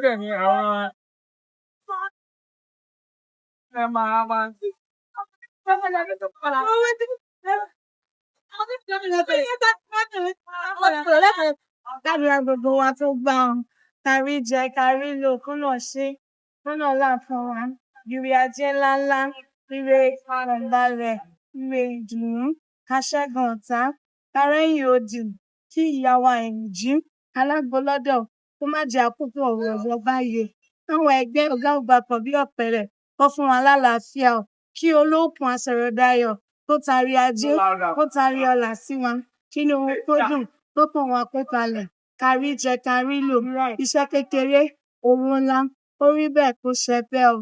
dẹ̀ ni àwọn ẹ máa ń Kádùrá gbogbo wa tó gbà ọ́, kárí jẹ, kárí lò, kọ́nà ṣe, kọ́nà là fún wa. Ire ajé ńláńlá, ire ìfọ̀kànbalẹ̀, ire ìdùnnú, ká ṣẹ́gun ọ̀tá, ká rẹ́yìn odi, kí ìyá wa Àìrìnjí, alágbo lọ́dọ̀, kó má jẹ́ àkókò ọ̀rọ̀ báyìí. Káwọn ẹgbẹ́ ọ̀gá àgbà kan bí ọ̀pẹ̀lẹ̀ kó fún wa lálàáfíà o, kí olókun asọ̀rọ̀dayọ̀ kó tarí ajé, kó tarí ọlà sí wa, kínú wọn kó dùn, kọ́kàn wa kó balẹ̀, kárí jẹ, kárí lò, iṣẹ́ kékeré, owó ńlá, ó rí bẹ́ẹ̀ kó ṣẹ bẹ́ẹ̀ o.